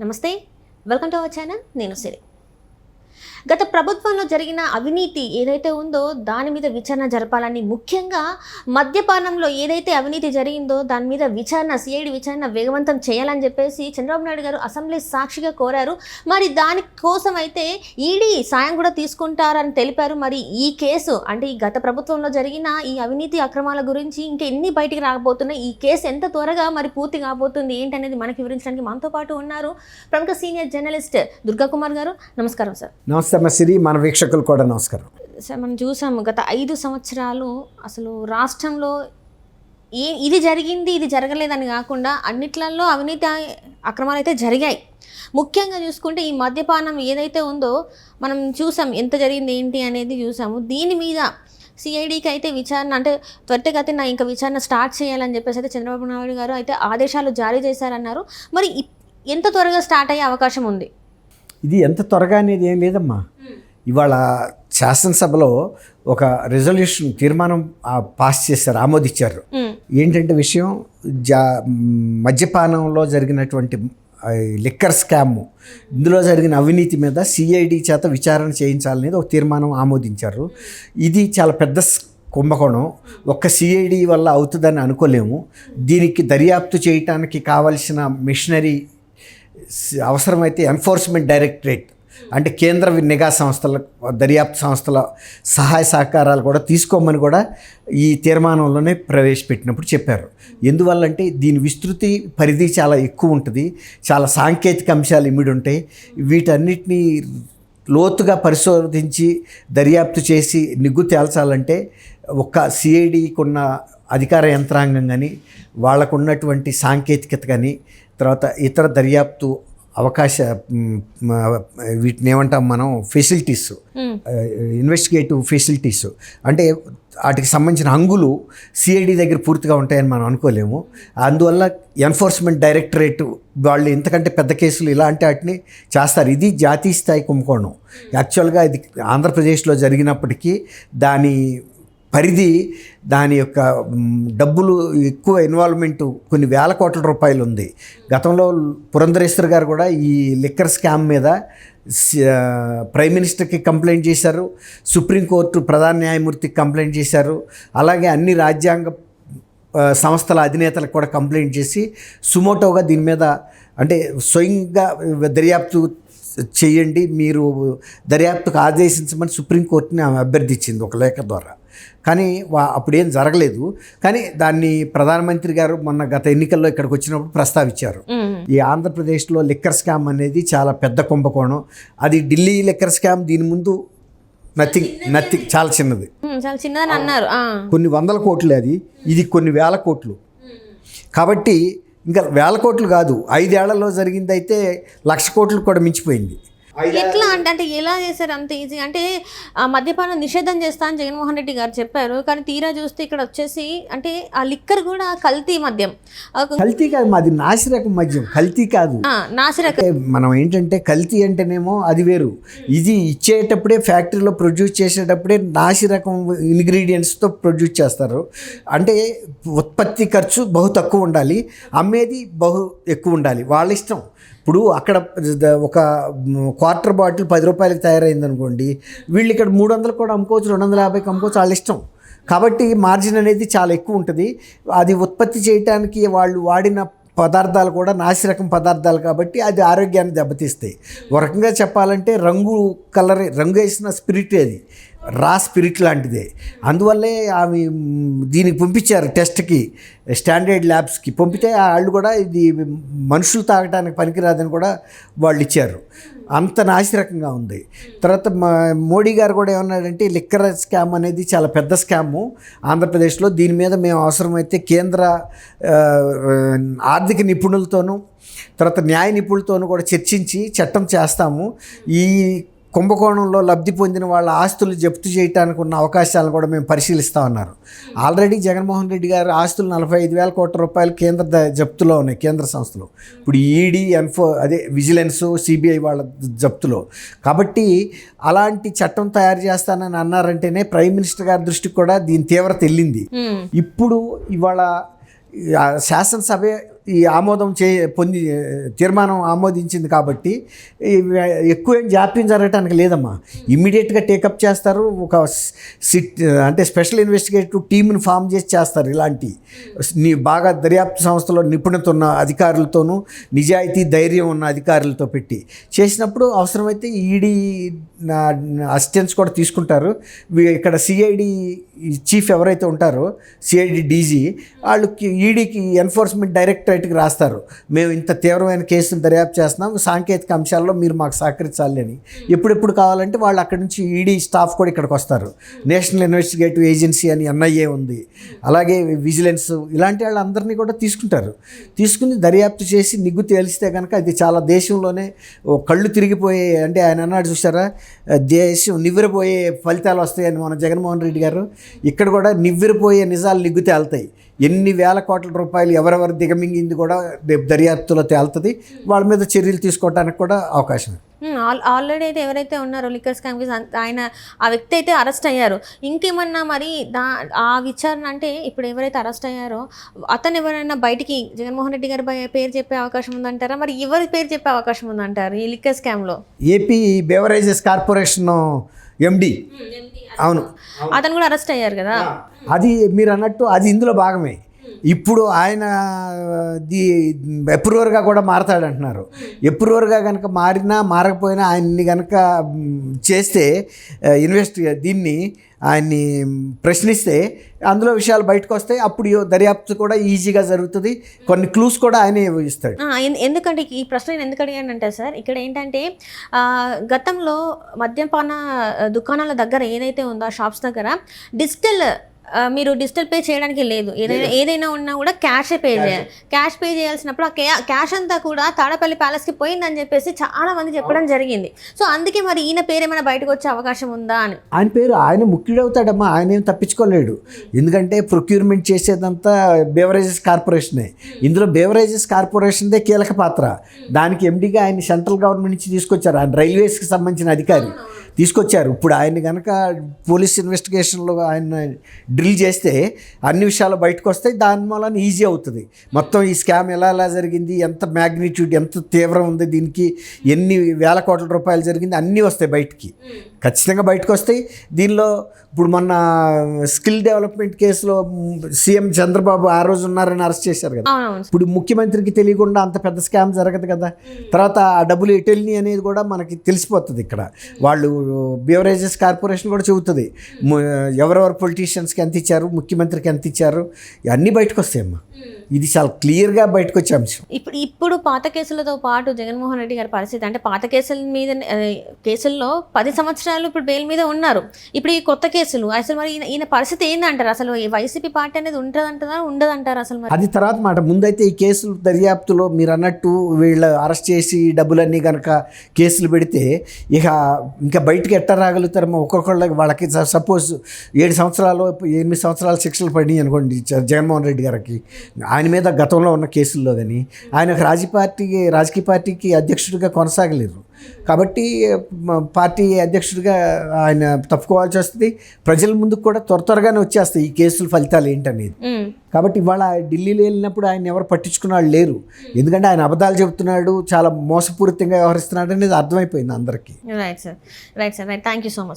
నమస్తే, welcome to our channel. నేను సిరి. గత ప్రభుత్వంలో జరిగిన అవినీతి ఏదైతే ఉందో దాని మీద విచారణ జరపాలని, ముఖ్యంగా మద్యపానంలో ఏదైతే అవినీతి జరిగిందో దాని మీద సిఐడి విచారణ వేగవంతం చేయాలని చెప్పేసి చంద్రబాబు నాయుడు గారు అసెంబ్లీ సాక్షిగా కోరారు. మరి దానికోసం అయితే ఈడీ సాయం కూడా తీసుకుంటారని తెలిపారు. మరి ఈ కేసు అంటే ఈ గత ప్రభుత్వంలో జరిగిన ఈ అవినీతి అక్రమాల గురించి ఇంకా ఎన్ని బయటికి రాకపోతున్నాయి, ఈ కేసు ఎంత త్వరగా మరి పూర్తి కాబోతుంది ఏంటనేది మనకి వివరించడానికి మనతో పాటు ఉన్నారు ప్రముఖ సీనియర్ జర్నలిస్ట్ దుర్గా కుమార్ గారు. నమస్కారం సార్. నమస్తే సిరి, మన వీక్షకులు కూడా నమస్కారం. సార్, మనం చూసాము గత 5 సంవత్సరాలు అసలు రాష్ట్రంలో ఇది జరిగింది ఇది జరగలేదని కాకుండా అన్నిట్లలో అవినీతి అక్రమాలు అయితే జరిగాయి. ముఖ్యంగా చూసుకుంటే ఈ మద్యపానం ఏదైతే ఉందో మనం చూసాం, ఎంత జరిగింది ఏంటి అనేది చూసాము. దీని మీద సిఐడికి అయితే విచారణ అంటే త్వరితగతిన ఇంకా విచారణ స్టార్ట్ చేయాలని చెప్పేసి అయితే చంద్రబాబు నాయుడు గారు అయితే ఆదేశాలు జారీ చేశారన్నారు. మరి ఎంత త్వరగా స్టార్ట్ అయ్యే అవకాశం ఉంది? ఇది ఎంత త్వరగా అనేది ఏం లేదమ్మా. ఇవాళ శాసనసభలో ఒక రెజల్యూషన్ తీర్మానం పాస్ చేశారు, ఆమోదించారు. ఏంటంటే విషయం, మద్యపానంలో జరిగినటువంటి లిక్కర్ స్కామ్, ఇందులో జరిగిన అవినీతి మీద సిఐడి చేత విచారణ చేయించాలనేది ఒక తీర్మానం ఆమోదించారు. ఇది చాలా పెద్ద కుంభకోణం. ఒక్క సిఐడి వల్ల అవుతుందని అనుకోలేము. దీనికి దర్యాప్తు చేయటానికి కావలసిన మిషనరీ అవసరమైతే ఎన్ఫోర్స్మెంట్ డైరెక్టరేట్ అంటే కేంద్ర నిఘా సంస్థల, దర్యాప్తు సంస్థల సహాయ సహకారాలు కూడా తీసుకోమని కూడా ఈ తీర్మానంలోనే ప్రవేశపెట్టినప్పుడు చెప్పారు. ఎందువల్లంటే దీని విస్తృతి పరిధి చాలా ఎక్కువ ఉంటుంది, చాలా సాంకేతిక అంశాలు ఇమిడి ఉంటాయి. వీటన్నిటినీ లోతుగా పరిశోధించి దర్యాప్తు చేసి నిగ్గు తేల్చాలంటే ఒక్క సిఐడికి ఉన్న అధికార యంత్రాంగం కానీ, వాళ్ళకు ఉన్నటువంటి సాంకేతికత కానీ, తర్వాత ఇతర దర్యాప్తు వీటిని ఏమంటాం మనం, ఫెసిలిటీస్, ఇన్వెస్టిగేటివ్ ఫెసిలిటీస్ అంటే వాటికి సంబంధించిన హంగులు సిఐడి దగ్గర పూర్తిగా ఉంటాయని మనం అనుకోలేము. అందువల్ల ఎన్ఫోర్స్మెంట్ డైరెక్టరేట్ వాళ్ళు ఇంతకంటే పెద్ద కేసులు ఇలాంటి వాటిని చేస్తారు. ఇది జాతీయ స్థాయి కుంభకోణం. యాక్చువల్గా ఇది ఆంధ్రప్రదేశ్లో జరిగినప్పటికీ దాని పరిధి, దాని యొక్క డబ్బులు ఎక్కువ ఇన్వాల్వ్మెంట్ కొన్ని వేల కోట్ల రూపాయలు ఉంది. గతంలో పురంధరేశ్వర్ గారు కూడా ఈ లిక్కర్ స్కామ్ మీద ప్రైమ్ మినిస్టర్కి కంప్లైంట్ చేశారు, సుప్రీంకోర్టు ప్రధాన న్యాయమూర్తికి కంప్లైంట్ చేశారు, అలాగే అన్ని రాజ్యాంగ సంస్థల అధినేతలకు కూడా కంప్లైంట్ చేసి సుమోటోగా దీని మీద అంటే స్వయంగా దర్యాప్తు చేయండి, మీరు దర్యాప్తుకు ఆదేశించమని సుప్రీంకోర్టుని ఆమె అభ్యర్థించింది ఒక లేఖ ద్వారా. కానీ అప్పుడేం జరగలేదు. కానీ దాన్ని ప్రధానమంత్రి గారు మొన్న గత ఎన్నికల్లో ఇక్కడికి వచ్చినప్పుడు ప్రస్తావించారు. ఈ ఆంధ్రప్రదేశ్లో లిక్కర్ స్కామ్ అనేది చాలా పెద్ద కుంభకోణం. అది ఢిల్లీ లిక్కర్ స్కామ్ దీని ముందు నథింగ్, చాలా చిన్నది, చాలా చిన్నదని అన్నారు. కొన్ని వందల కోట్లు, ఇది కొన్ని వేల కోట్లు. కాబట్టి ఇంకా వేల కోట్లు కాదు, 5 ఏళ్లలో జరిగింది అయితే 1,00,000 కోట్లు కూడా మించిపోయింది. ఎట్లా అంటే ఎలా చేశారు అంత ఈజీ? అంటే మద్యపానం నిషేధం చేస్తా అని జగన్మోహన్ రెడ్డి గారు చెప్పారు. కానీ తీరా చూస్తే ఇక్కడ వచ్చేసి అంటే ఆ లిక్కర్ కూడా కల్తీ మద్యం. కల్తీ కాదు, మాది నాసిరకం మద్యం, కల్తీ కాదు. నాసిరకం మనం ఏంటంటే కల్తీ అంటేనేమో అది వేరు. ఇది ఇచ్చేటప్పుడే ఫ్యాక్టరీలో ప్రొడ్యూస్ చేసేటప్పుడే నాసిరకం ఇంగ్రీడియంట్స్తో ప్రొడ్యూస్ చేస్తారు. అంటే ఉత్పత్తి ఖర్చు బహు తక్కువ ఉండాలి, అమ్మేది బహు ఎక్కువ ఉండాలి, వాళ్ళ ఇష్టం. ఇప్పుడు అక్కడ ఒక క్వార్టర్ బాటిల్ 10 రూపాయలకి తయారైంది అనుకోండి, వీళ్ళు ఇక్కడ 300 కూడా అమ్ముకోవచ్చు, 250కి అమ్ముకోవచ్చు, వాళ్ళ ఇష్టం. కాబట్టి మార్జిన్ అనేది చాలా ఎక్కువ ఉంటుంది. అది ఉత్పత్తి చేయడానికి వాళ్ళు వాడిన పదార్థాలు కూడా నాసిరకం పదార్థాలు కాబట్టి అది ఆరోగ్యాన్ని దెబ్బతీస్తాయి. ఒక రకంగా చెప్పాలంటే రంగు వేసిన స్పిరిట్, అది రా స్పిరిట్ లాంటిదే. అందువల్లే ఆమె దీనికి పంపించారు టెస్ట్కి, స్టాండర్డ్ ల్యాబ్స్కి పంపితే వాళ్ళు కూడా ఇది మనుషులు తాగడానికి పనికిరాదని కూడా వాళ్ళు ఇచ్చారు. అంత నాసిరకంగా ఉంది. తర్వాత మోడీ గారు కూడా ఏమన్నాడంటే లిక్కర్ స్కామ్ అనేది చాలా పెద్ద స్కాము ఆంధ్రప్రదేశ్లో, దీని మీద మేము అవసరమైతే కేంద్ర ఆర్థిక నిపుణులతోనూ తర్వాత న్యాయ నిపుణులతోనూ కూడా చర్చించి చట్టం చేస్తాము. ఈ కుంభకోణంలో లబ్ధి పొందిన వాళ్ళ ఆస్తులు జప్తు చేయడానికి ఉన్న అవకాశాలను కూడా మేము పరిశీలిస్తామన్నారు. ఆల్రెడీ జగన్మోహన్ రెడ్డి గారు ఆస్తులు 45,000 కోట్ల రూపాయలు కేంద్ర జప్తులో ఉన్నాయి, కేంద్ర సంస్థలు. ఇప్పుడు ఈడీ, విజిలెన్స్, సిబిఐ వాళ్ళ జప్తులో. కాబట్టి అలాంటి చట్టం తయారు చేస్తానని అన్నారంటేనే ప్రైమ్ మినిస్టర్ గారి దృష్టికి కూడా దీని తీవ్రత వెళ్ళింది. ఇప్పుడు ఇవాళ శాసనసభ ఈ ఆమోదం పొంది తీర్మానం ఆమోదించింది కాబట్టి ఎక్కువ జాప్యం జరగటానికి లేదమ్మా. ఇమ్మీడియట్గా టేకప్ చేస్తారు. ఒక అంటే స్పెషల్ ఇన్వెస్టిగేటివ్ టీమ్ని ఫామ్ చేసి చేస్తారు. ఇలాంటి బాగా దర్యాప్తు సంస్థలో నిపుణత ఉన్న అధికారులతోనూ నిజాయితీ ధైర్యం ఉన్న అధికారులతో పెట్టి చేసినప్పుడు అవసరమైతే ఈడీ అసిస్టెన్స్ కూడా తీసుకుంటారు. ఇక్కడ సిఐడి చీఫ్ ఎవరైతే ఉంటారో సిఐడి డీజీ వాళ్ళకి ఈడీకి ఎన్ఫోర్స్మెంట్ డైరెక్టరేట్కి రాస్తారు, మేము ఇంత తీవ్రమైన కేసును దర్యాప్తు చేస్తున్నాం, సాంకేతిక అంశాల్లో మీరు మాకు సహకరించాలి అని. ఎప్పుడెప్పుడు కావాలంటే వాళ్ళు అక్కడి నుంచి ఈడీ స్టాఫ్ కూడా ఇక్కడికి వస్తారు. నేషనల్ ఇన్వెస్టిగేటివ్ ఏజెన్సీ అని ఎన్ఐఏ ఉంది, అలాగే విజిలెన్స్, ఇలాంటి వాళ్ళందరినీ కూడా తీసుకుని దర్యాప్తు చేసి నిగ్గు తేలిస్తే కనుక అది చాలా దేశంలోనే కళ్ళు తిరిగిపోయే, అంటే ఆయన అన్నాడు చూసారా, దేశం నివ్వెరపోయే ఫలితాలు వస్తాయని మన జగన్మోహన్ రెడ్డి గారు. ఇక్కడ కూడా నివ్వెరపోయే నిజాలు నిగ్గు తేలుతాయి. ఎన్ని వేల కోట్ల రూపాయలు ఎవరెవరు దిగమింగింది కూడా దర్యాప్తులో తేలుతుంది. వాళ్ళ మీద చర్యలు తీసుకోవడానికి కూడా అవకాశం. ఆల్రెడీ అయితే ఎవరైతే ఉన్నారో లిక్కర్ స్కామ్ కేసు ఆయన ఆ వ్యక్తి అయితే అరెస్ట్ అయ్యారు. ఇంకేమన్నా మరి ఆ విచారణ అంటే ఇప్పుడు ఎవరైతే అరెస్ట్ అయ్యారో అతను ఎవరైనా బయటికి జగన్మోహన్ రెడ్డి గారి పేరు చెప్పే అవకాశం ఉందంటారా? మరి ఎవరి పేరు చెప్పే అవకాశం ఉందంటారు ఈ లిక్కర్ స్కామ్లో? ఏపీ బెవరేజెస్ కార్పొరేషన్ ఎండి, అవును, అతను కూడా అరెస్ట్ అయ్యారు కదా. అది మీరు అన్నట్టు అది ఇందులో భాగమే. ఇప్పుడు ఆయన అప్రూవర్గా కూడా మారతాడంటున్నారు. అప్రూవర్గా కనుక మారకపోయినా ఆయన్ని కనుక చేస్తే దీన్ని ఆయన్ని ప్రశ్నిస్తే అందులో విషయాలు బయటకు వస్తాయి. అప్పుడు దర్యాప్తు కూడా ఈజీగా జరుగుతుంది. కొన్ని క్లూస్ కూడా ఆయనే ఇస్తాడు. ఎందుకంటే ఈ ప్రశ్న ఎందుకు అడిగానంటే సార్, ఇక్కడ ఏంటంటే గతంలో మద్యపాన దుకాణాల దగ్గర ఏదైతే ఉందో ఆ షాప్స్ దగ్గర మీరు డిజిటల్ పే చేయడానికి లేదు, ఏదైనా ఉన్నా కూడా క్యాష్ పే చేయాల్సినప్పుడు ఆ క్యాష్ అంతా కూడా తాడపల్లి ప్యాలెస్కి పోయిందని చెప్పేసి చాలా మంది చెప్పడం జరిగింది. సో అందుకే మరి ఈయన పేరు ఏమైనా బయటకు వచ్చే అవకాశం ఉందా అని. ఆయన ముఖ్యుడవుతాడమ్మా, ఆయన ఏం తప్పించుకోలేడు. ఎందుకంటే ప్రొక్యూర్మెంట్ చేసేదంతా బెవరేజెస్ కార్పొరేషనే. ఇందులో బెవరేజెస్ కార్పొరేషన్దే కీలక పాత్ర. దానికి ఎండీగా ఆయన సెంట్రల్ గవర్నమెంట్ నుంచి తీసుకొచ్చారు. ఆయన రైల్వేస్కి సంబంధించిన అధికారి తీసుకొచ్చారు. ఇప్పుడు ఆయన కనుక పోలీస్ ఇన్వెస్టిగేషన్లో ఆయన డ్రిల్ చేస్తే అన్ని విషయాలు బయటకు వస్తాయి. దాని వలన ఈజీ అవుతుంది. మొత్తం ఈ స్కామ్ ఎలా జరిగింది, ఎంత మ్యాగ్నిట్యూడ్, ఎంత తీవ్రం ఉంది, దీనికి ఎన్ని వేల కోట్ల రూపాయలు జరిగింది, అన్నీ వస్తాయి బయటికి, ఖచ్చితంగా బయటకు వస్తాయి. దీనిలో ఇప్పుడు మొన్న స్కిల్ డెవలప్మెంట్ కేసులో సీఎం చంద్రబాబు ఆ రోజు ఉన్నారని అరెస్ట్ చేశారు కదా. ఇప్పుడు ముఖ్యమంత్రికి తెలియకుండా అంత పెద్ద స్కామ్ జరగదు కదా. తర్వాత ఆ డబ్బులు ఎటు వెళ్ళినాయి అనేది కూడా మనకి తెలిసిపోతుంది. ఇక్కడ వాళ్ళు బెవరేజెస్ కార్పొరేషన్ కూడా చెబుతుంది ఎవరెవరు పొలిటీషియన్స్కి ఎంత ఇచ్చారు, ముఖ్యమంత్రికి ఎంత ఇచ్చారు, అన్నీ బయటకు వస్తాయమ్మా. ఇది చాలా క్లియర్గా బయటకు వచ్చే అంశం. ఇప్పుడు పాత కేసులతో పాటు జగన్మోహన్ రెడ్డి గారి పరిస్థితి అంటే పాత కేసుల్లో 10 సంవత్సరాలు ఇప్పుడు బెయిల్ మీద ఉన్నారు. ఇప్పుడు ఈ కొత్త కేసులు అసలు మరి ఈయన పరిస్థితి ఏందంటారు? అసలు ఈ వైసీపీ పార్టీ అనేది ఉంటుందంటారా ఉండదంటారా అసలు? మరి అది తర్వాత మాట. ముందైతే ఈ కేసులు దర్యాప్తులో మీరు అన్నట్టు వీళ్ళు అరెస్ట్ చేసి డబ్బులన్నీ కనుక కేసులు పెడితే ఇంకా బయటకు ఎట్ట రాగలుగుతారమ్మా? వాళ్ళకి సపోజ్ 7 సంవత్సరాలు 8 సంవత్సరాలు శిక్షలు పడినాయి అనుకోండి జగన్మోహన్ రెడ్డి గారికి, ఆయన మీద గతంలో ఉన్న కేసుల్లో. కానీ ఆయన రాజకీయ పార్టీకి అధ్యక్షుడిగా కొనసాగలేరు కాబట్టి పార్టీ అధ్యక్షుడిగా ఆయన తప్పుకోవాల్సి వస్తుంది. ప్రజల ముందుకు కూడా త్వరగానే వచ్చేస్తాయి ఈ కేసుల ఫలితాలు ఏంటనేది. కాబట్టి ఇవాళ ఢిల్లీలో వెళ్ళినప్పుడు ఆయన ఎవరు పట్టించుకున్న వాళ్ళు లేరు. ఎందుకంటే ఆయన అబద్ధాలు చెబుతున్నాడు, చాలా మోసపూరితంగా వ్యవహరిస్తున్నాడు అనేది అర్థమైపోయింది అందరికీ. Right sir. Thank you so much.